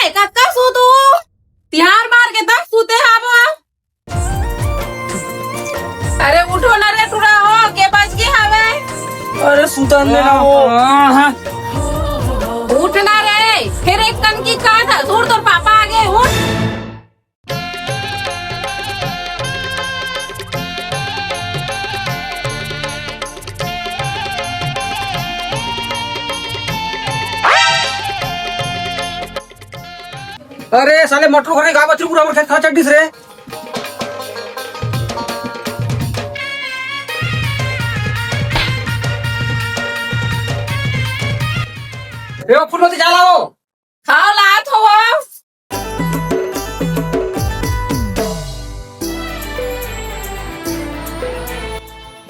कक्का सू तू तिहार मार के तक सूते हाबो। अरे उठो ना रे टुरा हो के बज के हवे। अरे सुतन दे ना वो। उठना रे फिर एक कन की काट दूर तो पापा आगे उठ। अरे साले मटर खाने का बच्चे पूरा मर खा चड्डीस रे। ये फुल मत जाला हो। खाओ लात हो।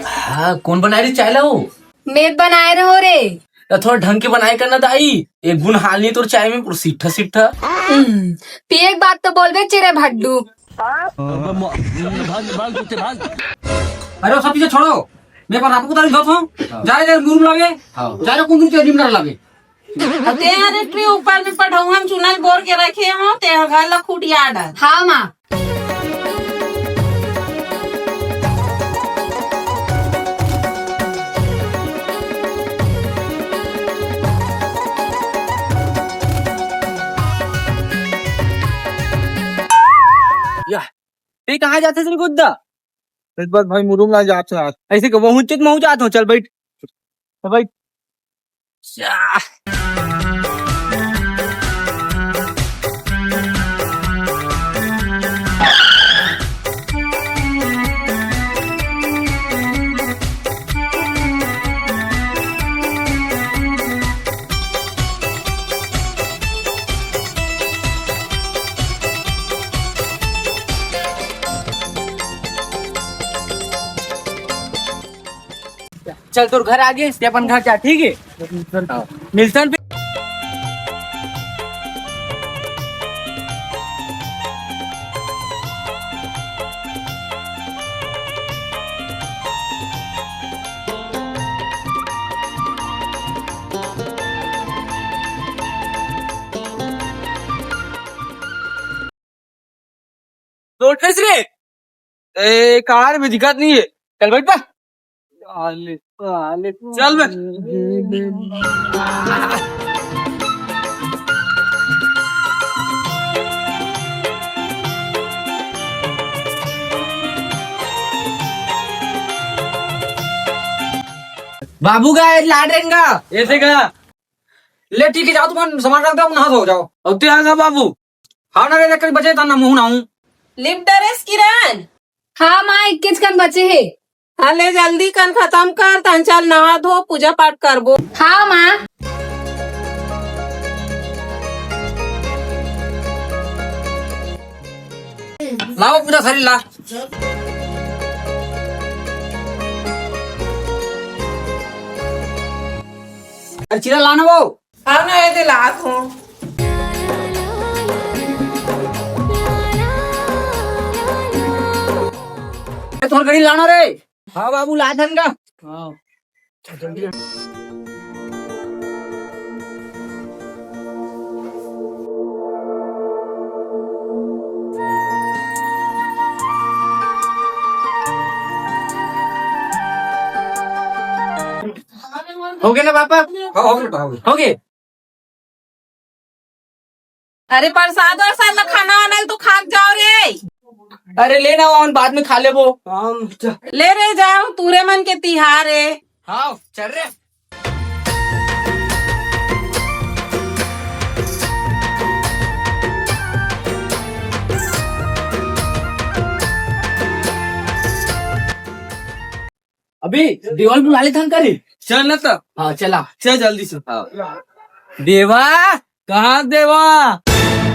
हाँ कौन बनाए रे चाय लाओ। मैं बनाए रहो रे। थोड़ा ढंग के बनाए करना दाई। एक गुण हाल नहीं तो चाय में पूरा सीठा सीठा। पी एक बात तो बोल बे चिरे भड्डू। अरे वो सब चीजें छोड़ो। मैं पर आपको तारीफ हूँ। जा रे मुंह लगे। जा रे कुंदरू के जिम लगे। ते अरे ट्री ऊपर में पढ़ाऊ हम चुनल बोर के रखे हो ते घर ला खुटिया डाल। हाँ माँ। ये कहाँ जाते थे गुद्दा? इस बात भाई मुरूम ना जाते हैं। ऐसे कि वो हुंचित मैं जाता हूँ। चल बैठ। तो बैठ। चल तो घर आ गए अपन घर जा ठीक है। मिल्टन पे तो उठ रे। ए कार में दिक्कत नहीं है। चल बैठ पा। चल बे। बाबू का लाड रहेगा ऐसे का। ले ठीक है जाओ तुम सामान रख दो नहा धो जाओ। अब ते आगा बाबू। हाँ ना रे कल बचे था ना मुंह ना हूँ। लिप डरेस किरण। हाँ माँ 21 कन बचे है। हाँ ले जल्दी कन खत्म कर तन चल नहा धो पूजा पाठ करबो। हाँ माँ। लाओ पूरा शरीर ला। अरे चीरा लाना वो। हाँ ना ये लात हो। थोड़ा गड़ी लाना रे। हाँ बाबू ला धन का। हाँ जल्दी। हो गया ना पापा? हाँ हो गया हो गया। अरे प्रसाद और साथ खाना वाना तो खा जाओ रे। अरे लेना और बाद में खा ले वो। ले रे जाओ तूरे मन के तिहार है। हाँ चल रे। अभी देवाल बुला ले था चल ना तो। हाँ चला चल जल्दी से। हाँ। देवा कहाँ देवा?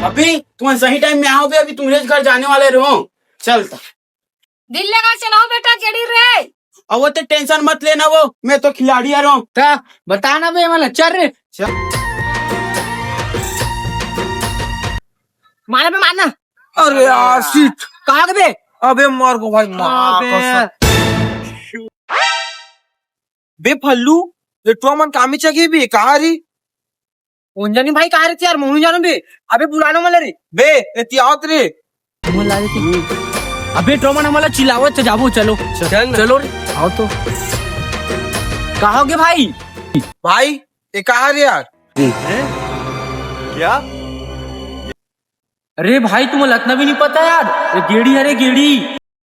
अभी तुम्हें सही टाइम में आओ। अभी तुम घर जाने वाले रहो। चलता दिल लगा चलाओ बेटा जड़ी रे। अब वो तो टेंशन मत लेना। वो मैं तो खिलाड़ी आ रहा हूँ। बताना बे मतलब चल रे। मारना बे मारना। अरे यार सीट कहाँ बे? अबे मार को भाई मार। बे फल्लू ये तो मन कामी चाहिए भी कहाँ रही? उंजनी भाई कहा रहती यार मोनू जानो बे अबे बुलाने वाले रे बे इतनी आओ रे अबे ड्रोमन हमारा चिल्लावत जाबो चलो चलो रे आओ तो कहोगे भाई भाई ये कहा रे यार क्या अरे भाई तुम्हें लतना भी नहीं पता यार ये गेड़ी है रे गेड़ी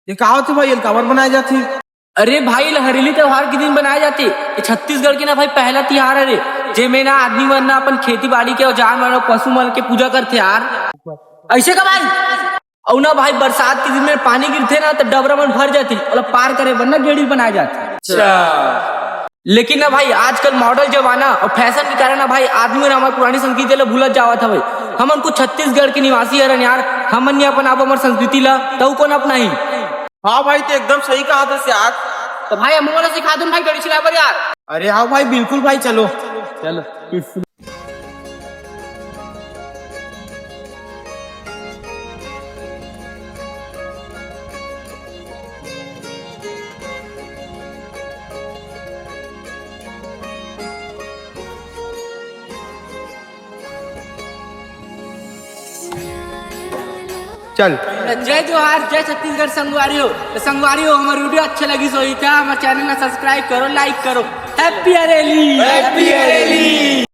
ये कहा होती भाई कवर बनाए जाती अरे भाई हरेली त्योहार के दिन बनाए जाते ये छत्तीसगढ़ के ना भाई पहला त्योहार है रे जे में ना आदमी मन ना अपन खेती बाड़ी के औजार मन पशु मन के पूजा करते यार ऐसे का भाई और ना भाई बरसात के दिन में पानी गिरते ना तो डबरा मन भर जाती और पार करे वरना गेड़ी बनाए जाती लेकिन ना भाई आजकल मॉडल जमाना और फैशन के कारण ना भाई आदमी ना हमारे पुरानी संस्कृति ला भूलत जावत हवे हमन को छत्तीसगढ़ के निवासी हरन यार हमन ने अपन आप हमार संस्कृति ला तो कौन अपना ही हाँ भाई तो एकदम सही कहा था यार तो भाई हम वाला सिखा दूं भाई गड़ी चला पर यार अरे हाँ भाई बिल्कुल भाई चलो चलो चल जय जोहार जय छत्तीसगढ़ संगवारी हो तो संगवारी हो हमारी वीडियो अच्छा लगी सो क्या हमारे चैनल में सब्सक्राइब करो लाइक करो हैप्पी अरेली।